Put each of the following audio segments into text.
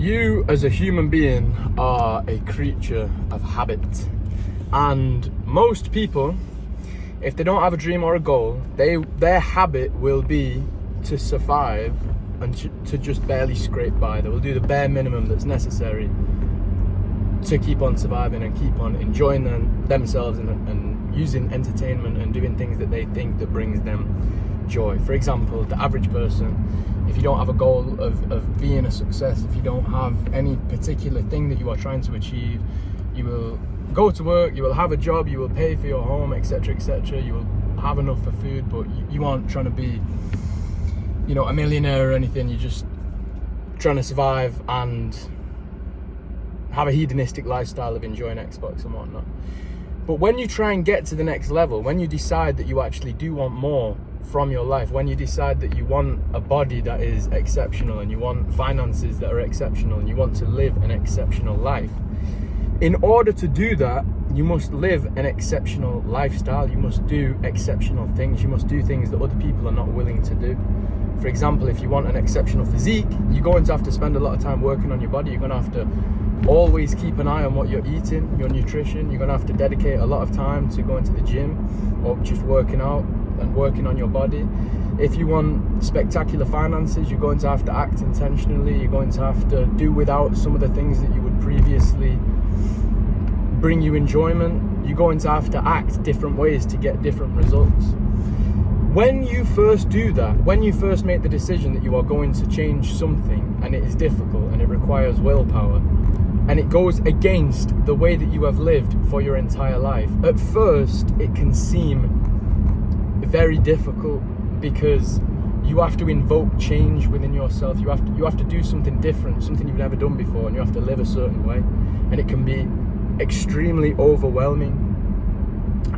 You as a human being are a creature of habit, and most people, if they don't have a dream or a goal, their habit will be to survive and to just barely scrape by. They will do the bare minimum that's necessary to keep on surviving and keep on enjoying themselves and using entertainment and doing things that they think that brings them joy. For example, the average person, if you don't have a goal of being a success, if you don't have any particular thing that you are trying to achieve, you will go to work, you will have a job, you will pay for your home, etc., etc. You will have enough for food, but you aren't trying to be, a millionaire or anything. You're just trying to survive and have a hedonistic lifestyle of enjoying Xbox and whatnot. But when you try and get to the next level, when you decide that you actually do want more from your life, when you decide that you want a body that is exceptional and you want finances that are exceptional and you want to live an exceptional life, in order to do that, you must live an exceptional lifestyle. You must do exceptional things. You must do things that other people are not willing to do. For example, if you want an exceptional physique, you're going to have to spend a lot of time working on your body. You're going to have to always keep an eye on what you're eating, your nutrition. You're going to have to dedicate a lot of time to going to the gym or just working out and working on your body. If you want spectacular finances, you're going to have to act intentionally. You're going to have to do without some of the things that you would previously bring you enjoyment. You're going to have to act different ways to get different results. When you first do that, when you first make the decision that you are going to change something, and it is difficult and it requires willpower, and it goes against the way that you have lived for your entire life, at first it can seem very difficult because you have to invoke change within yourself. You have to do something different, something you've never done before, and you have to live a certain way, and it can be extremely overwhelming.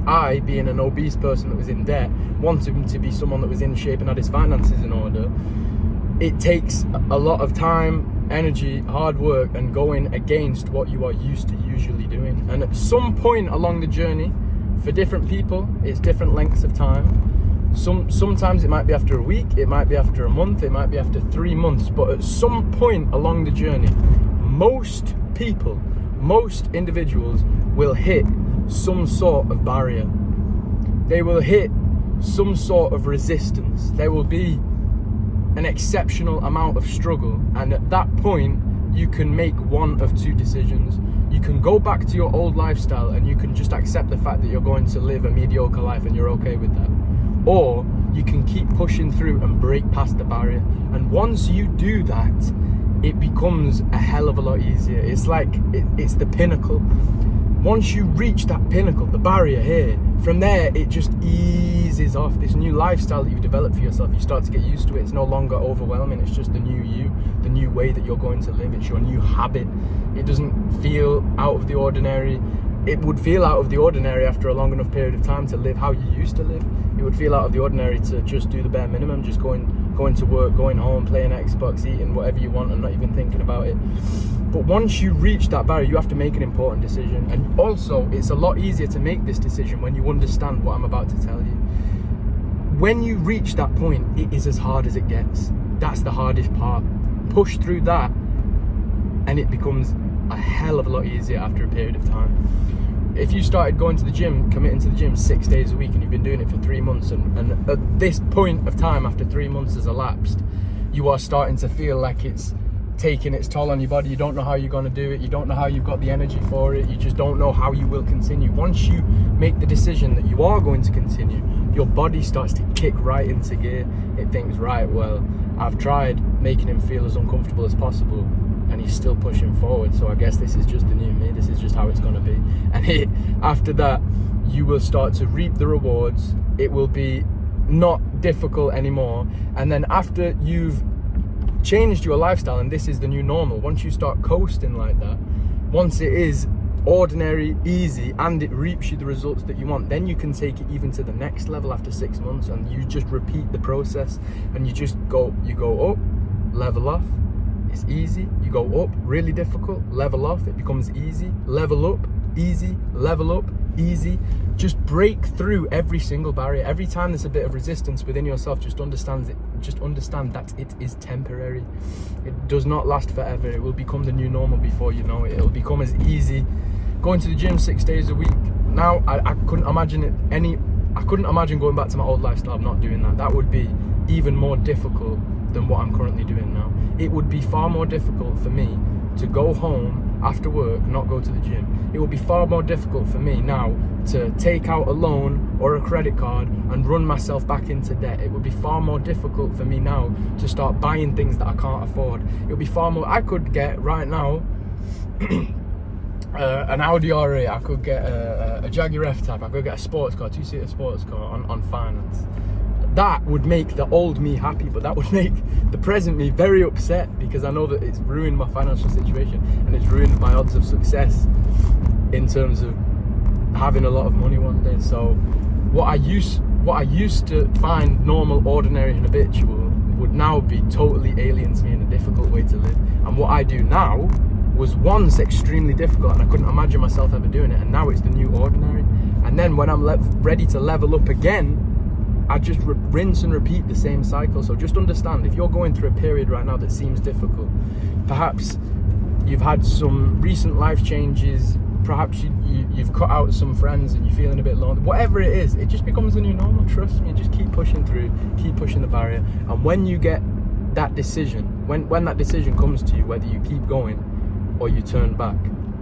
I, being an obese person that was in debt, wanted to be someone that was in shape and had his finances in order. It takes a lot of time, energy, hard work, and going against what you are used to usually doing. And at some point along the journey, for different people, it's different lengths of time. Sometimes it might be after a week, it might be after a month, it might be after 3 months, but at some point along the journey, most people, most individuals will hit some sort of barrier. They will hit some sort of resistance. There will be an exceptional amount of struggle, and at that point you can make one of two decisions. You can go back to your old lifestyle and you can just accept the fact that you're going to live a mediocre life and you're okay with that, or you can keep pushing through and break past the barrier. And once you do that, it becomes a hell of a lot easier. It's like it's the pinnacle. Once you reach that pinnacle, the barrier here, from there it just eases off. This new lifestyle that you've developed for yourself, you start to get used to it. It's no longer overwhelming. It's just the new you, the new way that you're going to live. It's your new habit. It doesn't feel out of the ordinary. It would feel out of the ordinary after a long enough period of time to live how you used to live. It would feel out of the ordinary to just do the bare minimum, just going to work, going home, playing Xbox, eating whatever you want and not even thinking about it. But once you reach that barrier, you have to make an important decision. And also, it's a lot easier to make this decision when you understand what I'm about to tell you. When you reach that point, it is as hard as it gets. That's the hardest part. Push through that and it becomes a hell of a lot easier after a period of time. If you started going to the gym, committing to the gym 6 days a week, and you've been doing it for 3 months, and at this point of time, after 3 months has elapsed, you are starting to feel like it's taking its toll on your body. You don't know how you're going to do it. You don't know how you've got the energy for it. You just don't know how you will continue. Once you make the decision that you are going to continue, your body starts to kick right into gear. It thinks, right, well, I've tried making him feel as uncomfortable as possible, and he's still pushing forward, so I guess this is just the new me. This is just how it's going to be. And after that, you will start to reap the rewards. It will be not difficult anymore. And then after you've changed your lifestyle and this is the new normal, once you start coasting like that, once it is ordinary, easy, and it reaps you the results that you want, then you can take it even to the next level after 6 months, and you just repeat the process, and you go up, level off. It's easy. You go up, really difficult, level off, it becomes easy, level up, easy, level up, easy. Just break through every single barrier. Every time there's a bit of resistance within yourself, just understand that it is temporary. It does not last forever. It will become the new normal before you know it. It'll become as easy going to the gym 6 days a week. Now I couldn't imagine I couldn't imagine going back to my old lifestyle, not doing that. That would be even more difficult than what I'm currently doing now. It would be far more difficult for me to go home after work, not go to the gym. It would be far more difficult for me now to take out a loan or a credit card and run myself back into debt. It would be far more difficult for me now to start buying things that I can't afford. It would be far more, I could get right now an Audi R8, I could get a Jaguar F-Type, I could get a sports car, 2-seater sports car on finance. That would make the old me happy, but that would make the present me very upset, because I know that it's ruined my financial situation and it's ruined my odds of success in terms of having a lot of money one day. So what I used to find normal, ordinary and habitual would now be totally alien to me and a difficult way to live. And what I do now was once extremely difficult and I couldn't imagine myself ever doing it, and now it's the new ordinary. And then when I'm ready to level up again, I just rinse and repeat the same cycle. So just understand, if you're going through a period right now that seems difficult, perhaps you've had some recent life changes, perhaps you've cut out some friends and you're feeling a bit lonely, whatever it is, it just becomes the new normal. Trust me, just keep pushing through, keep pushing the barrier. And when you get that decision, when that decision comes to you, whether you keep going or you turn back,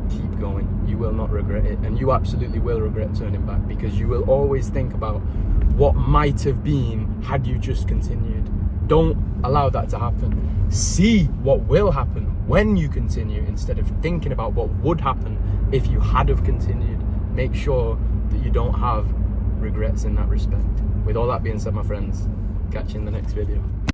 keep going. You will not regret it, and you absolutely will regret turning back, because you will always think about what might have been had you just continued. Don't allow that to happen. See what will happen when you continue, instead of thinking about what would happen if you had have continued. Make sure that you don't have regrets in that respect. With all that being said, my friends, catch you in the next video.